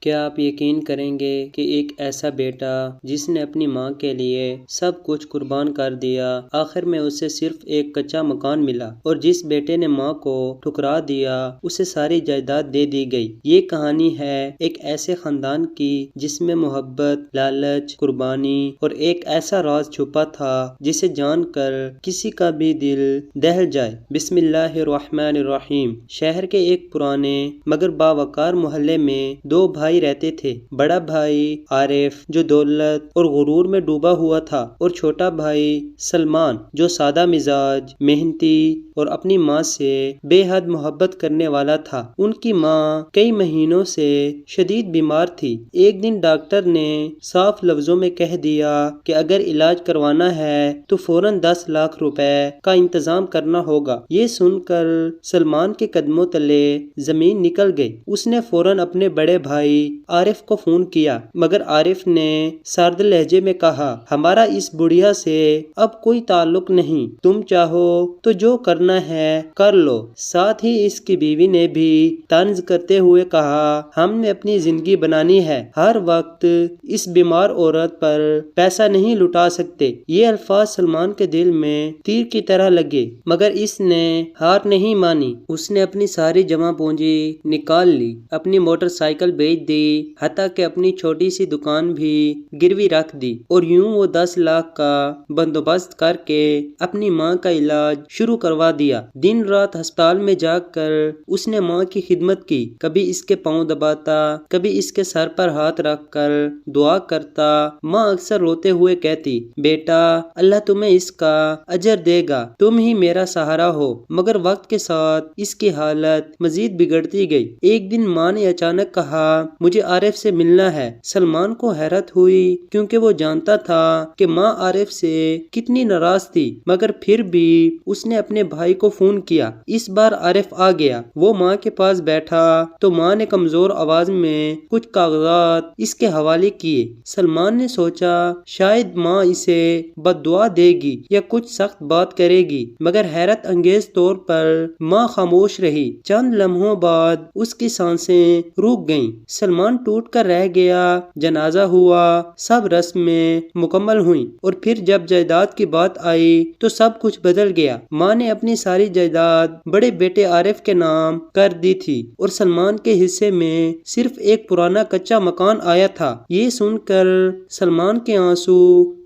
کیا آپ یقین کریں گے کہ ایک ایسا بیٹا جس نے اپنی ماں کے لیے سب کچھ قربان کر دیا، آخر میں اسے صرف ایک کچا مکان ملا، اور جس بیٹے نے ماں کو ٹھکرا دیا اسے ساری جائیداد دے دی گئی۔ یہ کہانی ہے ایک ایسے خاندان کی جس میں محبت، لالچ، قربانی اور ایک ایسا راز چھپا تھا جسے جان کر کسی کا بھی دل دہل جائے۔ بسم اللہ الرحمن الرحیم۔ شہر کے ایک پرانے مگر باوقار محلے میں دو بھائی رہتے تھے۔ بڑا بھائی عارف جو دولت اور غرور میں ڈوبا ہوا تھا، اور چھوٹا بھائی سلمان جو سادہ مزاج، محنتی اور اپنی ماں سے بے حد محبت کرنے والا تھا۔ ان کی ماں کئی مہینوں سے شدید بیمار تھی۔ ایک دن ڈاکٹر نے صاف لفظوں میں کہہ دیا کہ اگر علاج کروانا ہے تو فوراً 10 لاکھ روپے کا انتظام کرنا ہوگا۔ یہ سن کر سلمان کے قدموں تلے زمین نکل گئی۔ اس نے فوراً اپنے بڑے بھائی عارف کو فون کیا، مگر عارف نے سرد لہجے میں کہا، ہمارا اس بڑھیا سے اب کوئی تعلق نہیں، تم چاہو تو جو کرنا ہے کر لو۔ ساتھ ہی اس کی بیوی نے بھی طنز کرتے ہوئے کہا، ہم نے اپنی زندگی بنانی ہے، ہر وقت اس بیمار عورت پر پیسہ نہیں لٹا سکتے۔ یہ الفاظ سلمان کے دل میں تیر کی طرح لگے، مگر اس نے ہار نہیں مانی۔ اس نے اپنی ساری جمع پونجی نکال لی، اپنی موٹر سائیکل بیچ دی، حتیٰ کہ اپنی چھوٹی سی دکان بھی گروی رکھ دی، اور یوں وہ 10 لاکھ کا بندوبست کر کے اپنی ماں کا علاج شروع کروا دیا۔ دن رات ہسپتال میں جا کر اس نے ماں کی خدمت کی، کبھی اس کے پاؤں دباتا، کبھی اس کے سر پر ہاتھ رکھ کر دعا کرتا۔ ماں اکثر روتے ہوئے کہتی، بیٹا اللہ تمہیں اس کا اجر دے گا، تم ہی میرا سہارا ہو۔ مگر وقت کے ساتھ اس کی حالت مزید بگڑتی گئی۔ ایک دن ماں نے اچانک کہا، مجھے عارف سے ملنا ہے۔ سلمان کو حیرت ہوئی، کیونکہ وہ جانتا تھا کہ ماں عارف سے کتنی ناراض تھی، مگر پھر بھی اس نے اپنے بھائی کو فون کیا۔ اس بار عارف آ گیا۔ وہ ماں کے پاس بیٹھا تو ماں نے کمزور آواز میں کچھ کاغذات اس کے حوالے کیے۔ سلمان نے سوچا شاید ماں اسے بد دعا دے گی یا کچھ سخت بات کرے گی، مگر حیرت انگیز طور پر ماں خاموش رہی۔ چند لمحوں بعد اس کی سانسیں رک گئیں۔ سلمان ٹوٹ کر رہ گیا۔ جنازہ ہوا، سب رسمیں مکمل ہوئیں، اور پھر جب جائیداد کی بات آئی تو سب کچھ بدل گیا۔ ماں نے اپنی ساری جائیداد بڑے بیٹے عارف کے نام کر دی تھی، اور سلمان کے حصے میں صرف ایک پرانا کچا مکان آیا تھا۔ یہ سن کر سلمان کے آنسو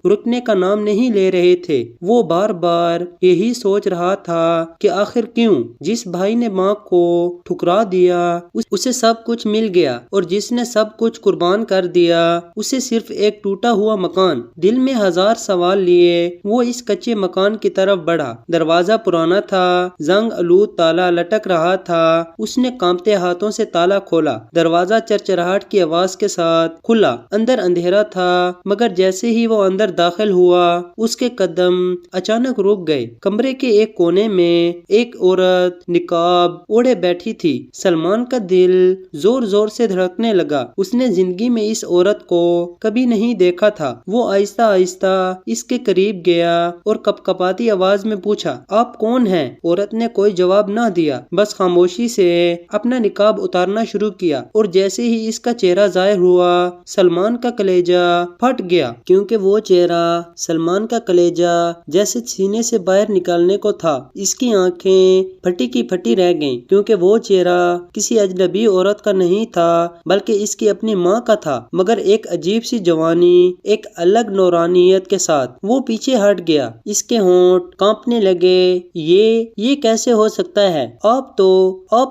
رکنے کا نام نہیں لے رہے تھے۔ وہ بار بار یہی سوچ رہا تھا کہ آخر کیوں؟ جس بھائی نے ماں کو ٹھکرا دیا اسے سب کچھ مل گیا، اور جس نے سب کچھ قربان کر دیا اسے صرف ایک ٹوٹا ہوا مکان۔ دل میں ہزار سوال لیے وہ اس کچے مکان کی طرف بڑھا۔ دروازہ پرانا تھا، زنگ آلود تالا لٹک رہا تھا۔ اس نے کانپتے ہاتھوں سے تالا کھولا۔ دروازہ چرچراہٹ کی آواز کے ساتھ کھلا۔ اندر اندھیرا تھا، مگر جیسے ہی وہ اندر داخل ہوا اس کے قدم اچانک رک گئے۔ کمرے کے ایک کونے میں ایک عورت نقاب اوڑھے بیٹھی تھی۔ سلمان کا دل زور زور سے دھڑکنے لگا۔ اس نے زندگی میں اس عورت کو کبھی نہیں دیکھا تھا۔ وہ آہستہ آہستہ اس کے قریب گیا اور کپکپاتی آواز میں پوچھا، آپ کون ہیں؟ عورت نے کوئی جواب نہ دیا، بس خاموشی سے اپنا نقاب اتارنا شروع کیا، اور جیسے ہی اس کا چہرہ ظاہر ہوا سلمان کا کلیجہ پھٹ گیا، کیونکہ وہ چہرہ سلمان کا کلیجہ جیسے سینے سے باہر نکالنے کو تھا۔ اس کی آنکھیں پھٹی کی پھٹی رہ گئیں، کیونکہ وہ چہرہ کسی اجنبی عورت کا نہیں تھا بلکہ اس کی اپنی ماں کا تھا، مگر ایک عجیب سی جوانی، ایک الگ نورانیت کے ساتھ۔ وہ پیچھے ہٹ گیا، اس کے ہونٹ کانپنے لگے۔ یہ کیسے ہو سکتا ہے؟ آپ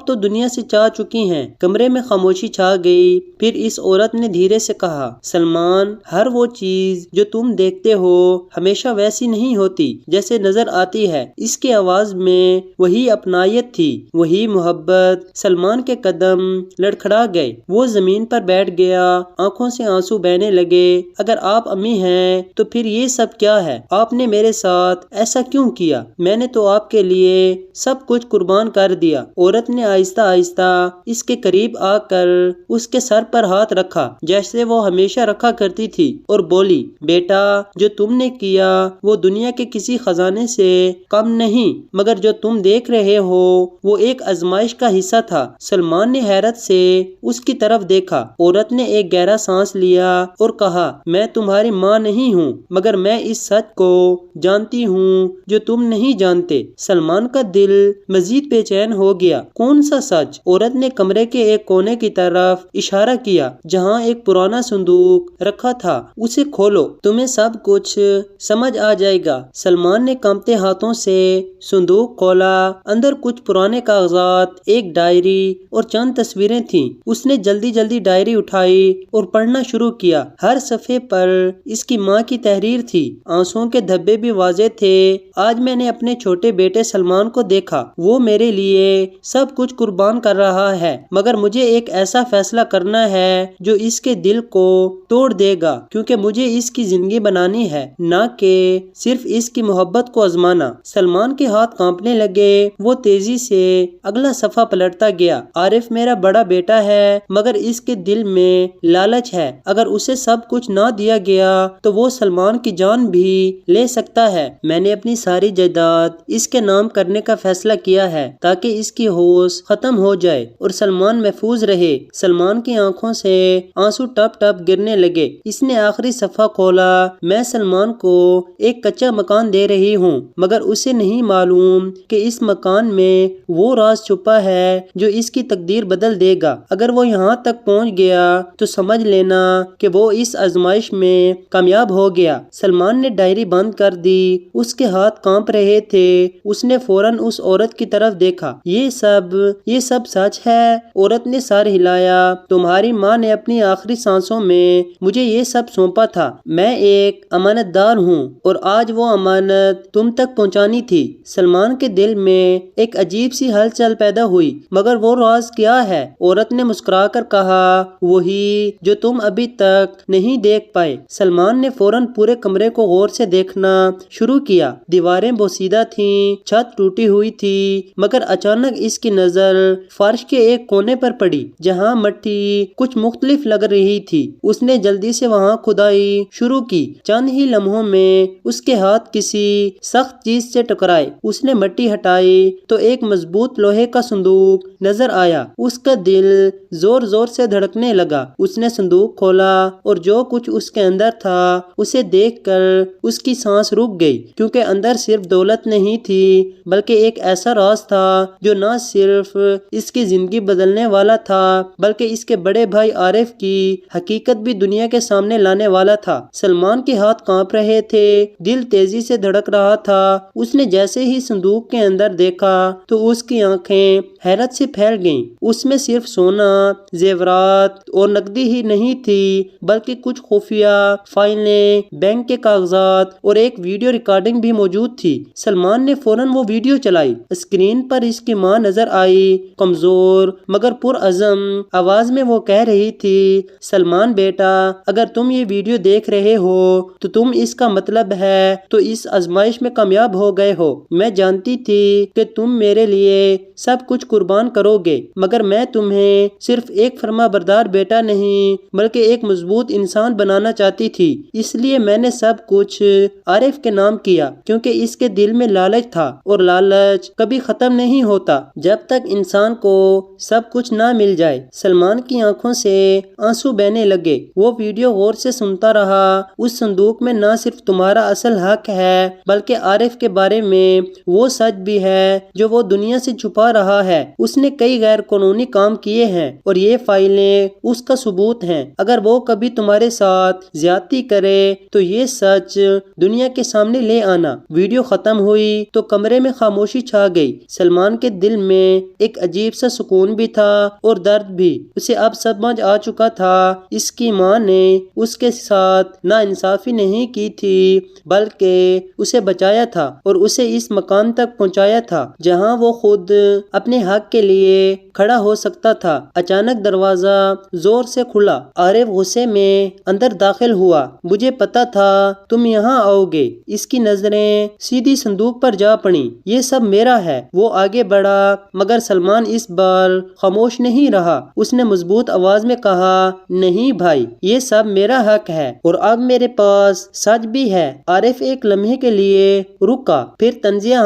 تو دنیا سے جا چکی ہیں۔ کمرے میں خاموشی چھا گئی۔ پھر اس عورت نے دھیرے سے کہا، سلمان، ہر وہ چیز جو تم دیکھتے ہو ہمیشہ ویسی نہیں ہوتی جیسے نظر آتی ہے۔ اس کی آواز میں وہی اپنائیت تھی، وہی محبت۔ سلمان کے قدم لڑکھڑا گئے۔ وہ زمین پر بیٹھ گیا، آنکھوں سے آنسو بہنے لگے۔ اگر آپ امی ہیں تو پھر یہ سب کیا ہے؟ آپ نے میرے ساتھ ایسا کیوں کیا؟ میں نے تو آپ کے لیے سب کچھ قربان کر دیا۔ عورت نے آہستہ آہستہ اس کے قریب آ کر اس کے سر پر ہاتھ رکھا جیسے وہ ہمیشہ رکھا کرتی تھی، اور بولی، بیٹا جو تم نے کیا وہ دنیا کے کسی خزانے سے کم نہیں، مگر جو تم دیکھ رہے ہو وہ ایک آزمائش کا حصہ تھا۔ سلمان نے حیرت سے اس کی طرف دیکھا۔ عورت نے ایک گہرا سانس لیا اور کہا، میں تمہاری ماں نہیں ہوں، مگر میں اس سچ کو جانتی ہوں جو تم نہیں جانتے۔ سلمان کا دل مزید بے چین ہو گیا۔ کون سا سچ؟ عورت نے کمرے کے ایک کونے کی طرف اشارہ کیا جہاں ایک پرانا صندوق رکھا تھا۔ اسے کھولو، تمہیں سب کچھ سمجھ آ جائے گا۔ سلمان نے کانپتے ہاتھوں سے صندوق کھولا۔ اندر کچھ پرانے کاغذات، ایک ڈائری اور چند تصویریں تھیں۔ اس نے جلدی جلدی ڈائری اٹھائی اور پڑھنا شروع کیا۔ ہر صفحے پر اس کی ماں کی تحریر تھی۔ آنسوؤں کے دھبے بھی واضح تھے۔ آج میں نے اپنے چھوٹے بیٹے سلمان کو دیکھا۔ وہ میرے لیے سب کچھ قربان کر رہا ہے، مگر مجھے ایک ایسا فیصلہ کرنا ہے جو اس کے دل کو توڑ دے گا، کیونکہ مجھے اس کی زندگی بنانی ہے، نہ کہ صرف اس کی محبت کو آزمانا۔ سلمان کے ہاتھ کانپنے لگے۔ وہ تیزی سے اگلا صفحہ پلٹتا گیا۔ عارف میرا بڑا بیٹا ہے، مگر اس کے دل میں لالچ ہے۔ اگر اسے سب کچھ نہ دیا گیا تو وہ سلمان کی جان بھی لے سکتا ہے۔ میں نے اپنی ساری جائیداد اس کے نام کرنے کا فیصلہ کیا ہے تاکہ اس کی ہوش ختم ہو جائے اور سلمان محفوظ رہے۔ سلمان کی آنکھوں سے آنسو ٹپ ٹپ گرنے لگے۔ اس نے آخری صفحہ کھولا۔ میں سلمان کو ایک کچا مکان دے رہی ہوں، مگر اسے نہیں معلوم کہ اس مکان میں وہ راز چھپا ہے جو اس کی تقدیر بدل دے گا۔ اگر وہ یہاں تک پہنچ گیا تو سمجھ لینا کہ وہ اس آزمائش میں کامیاب ہو گیا۔ سلمان نے ڈائری بند کر دی۔ اس کے ہاتھ کانپ رہے تھے۔ اس نے فوراً اس عورت کی طرف دیکھا۔ یہ سب سچ ہے؟ عورت نے سر ہلایا۔ تمہاری ماں نے اپنی آخری سانسوں میں مجھے یہ سب سونپا تھا۔ میں ایک امانت دار ہوں اور آج وہ امانت تم تک پہنچانی تھی۔ سلمان کے دل میں ایک عجیب سی ہلچل پیدا ہوئی۔ مگر وہ راز کیا ہے؟ عورت نے مسکرا کر کہا، وہی جو تم ابھی تک نہیں دیکھ پائے۔ سلمان نے فوراً پورے کمرے کو غور سے دیکھنا شروع کیا۔ دیواریں بوسیدہ تھیں، چھت ٹوٹی ہوئی تھی، مگر اچانک اس کی نظر فرش کے ایک کونے پر پڑی جہاں مٹی کچھ مختلف لگ رہی تھی۔ اس نے جلدی سے وہاں کھدائی شروع کی۔ چند ہی لمحوں میں اس کے ہاتھ کسی سخت چیز سے ٹکرائے۔ اس نے مٹی ہٹائی تو ایک مضبوط لوہے کا صندوق نظر آیا۔ اس کا دل زور زور سے دھڑکنے لگا۔ اس نے صندوق کھولا اور جو کچھ اس کے اندر تھا اسے دیکھ کر اس کی سانس رک گئی، کیونکہ اندر صرف دولت نہیں تھی بلکہ ایک ایسا راز تھا جو نہ صرف اس کی زندگی بدلنے والا تھا بلکہ اس کے بڑے بھائی عارف کی حقیقت بھی دنیا کے سامنے لانے والا تھا۔ سلمان کے ہاتھ کانپ رہے تھے، دل تیزی سے دھڑک رہا تھا۔ اس نے جیسے ہی صندوق کے اندر دیکھا تو اس کی آنکھیں حیرت سے پھیل گئیں۔ اس میں صرف سونا، زیورات اور نقدی ہی نہیں تھی بلکہ کچھ خفیہ فائلیں، بینک کے کاغذات اور ایک ویڈیو ریکارڈنگ بھی موجود تھی۔ سلمان نے فوراً وہ ویڈیو چلائی۔ اسکرین پر اس کی ماں نظر آئی، کمزور مگر پرعزم آواز میں وہ کہہ رہی تھی، سلمان بیٹا، اگر تم یہ ویڈیو دیکھ رہے ہو تو تم اس کا مطلب ہے تو اس آزمائش میں کامیاب ہو گئے ہو۔ میں جانتی تھی کہ تم میرے لیے سب کچھ قربان کرو گے، مگر میں تمہیں صرف ایک فرما بردار بیٹا نہیں بلکہ ایک مضبوط انسان بنانا چاہتی تھی۔ اس لیے میں نے سب کچھ عارف کے نام کیا، کیونکہ اس کے دل میں لالچ تھا اور لالچ کبھی ختم نہیں ہوتا جب تک انسان کو سب کچھ نہ مل جائے۔ سلمان کی آنکھوں سے آنسو بہنے لگے۔ وہ ویڈیو غور سے سنتا رہا۔ اس صندوق میں نہ صرف تمہارا اصل حق ہے بلکہ عارف کے بارے میں وہ سچ بھی ہے جو وہ دنیا سے چھپا رہا ہے۔ اس نے کئی غیر قانونی کام کیے ہیں اور یہ فائلیں اس کا ثبوت ہیں۔ اگر وہ کبھی تمہارے ساتھ زیادتی کرے تو یہ سچ دنیا کے سامنے لے آنا۔ ویڈیو ختم ہوئی تو کمرے میں خاموشی چھا گئی۔ سلمان کے دل میں ایک عجیب سا سکون بھی تھا اور درد بھی۔ اسے اب سمجھ آ چکا تھا، اس کی ماں نے اس کے ساتھ ناانصافی نہیں کی تھی بلکہ اسے بچایا تھا اور اسے اس مقام تک پہنچایا تھا جہاں وہ خود اپنے حق کے لیے کھڑا ہو سکتا تھا۔ اچانک دروازہ زور سے کھلا۔ عارف غصے میں اندر داخل ہوا۔ مجھے پتا تھا تم یہاں آؤ گے۔ اس کی نظریں سیدھی صندوق پر جا پڑیں۔ یہ سب میرا ہے۔ وہ آگے بڑھا مگر سلمان اس بار خاموش نہیں رہا۔ اس نے مضبوط آواز میں کہا، نہیں بھائی، یہ سب میرا حق ہے اور اب میرے پاس سچ بھی ہے۔ عارف ایک لمحے کے لیے رکا، پھر طنزیہ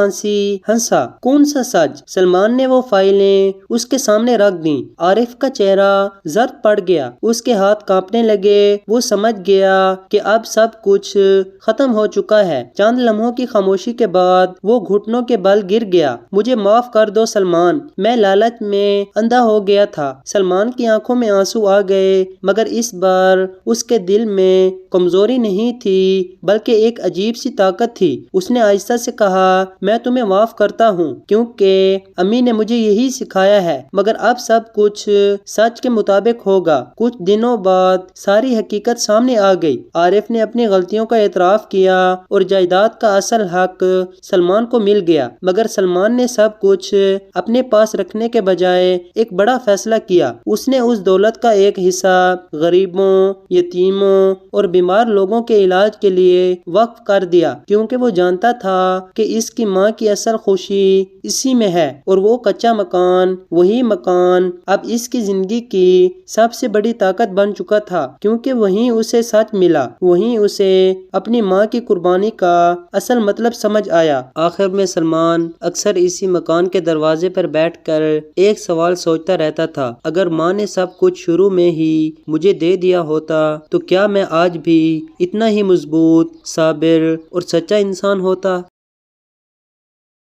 ہنسا۔ کون سا سچ؟ سلمان نے وہ فائلیں اس کے سامنے رکھ دیں۔ عارف کا چہرہ زرد پڑ گیا، اس کے ہاتھ کانپنے لگے۔ وہ سمجھ گیا کہ اب سب کچھ ختم ہو چکا ہے۔ چند لمحوں کی خاموشی کے بعد وہ گھٹنوں کے بل گر گیا۔ مجھے معاف کر دو سلمان، میں لالچ میں اندھا ہو گیا تھا۔ سلمان کی آنکھوں میں آنسو آ گئے، مگر اس بار اس کے دل میں کمزوری نہیں تھی بلکہ ایک عجیب سی طاقت تھی۔ اس نے آہستہ سے کہا، میں تمہیں معاف کرتا ہوں کیونکہ امی نے مجھے یہی سکھایا ہے، مگر اب سب کچھ سچ کے مطابق ہوگا۔ کچھ دنوں بعد ساری حقیقت سامنے آ گئی۔ عارف نے اپنی غلطیوں کا اعتراف کیا اور جائیداد کا اصل حق سلمان کو مل گیا، مگر سلمان نے سب کچھ اپنے پاس رکھنے کے بجائے ایک بڑا فیصلہ کیا۔ اس نے اس دولت کا ایک حصہ غریبوں، یتیموں اور بیمار لوگوں کے علاج کے لیے وقف کر دیا، کیونکہ وہ جانتا تھا کہ اس کی ماں کی اصل خوشی اسی میں ہے، اور وہ کچا مکان، وہی مکان اب اس کی زندگی کی سب سے بڑی طاقت بن چکا تھا، کیونکہ وہیں اسے سچ ملا، وہیں اسے اپنی ماں کی قربانی کا اصل مطلب سمجھ آیا۔ آخر میں سلمان اکثر اسی مکان کے دروازے پر بیٹھ کر ایک سوال سوچتا رہتا تھا، اگر ماں نے سب کچھ شروع میں ہی مجھے دے دیا ہوتا تو کیا میں آج بھی اتنا ہی مضبوط، صابر اور سچا انسان ہوتا؟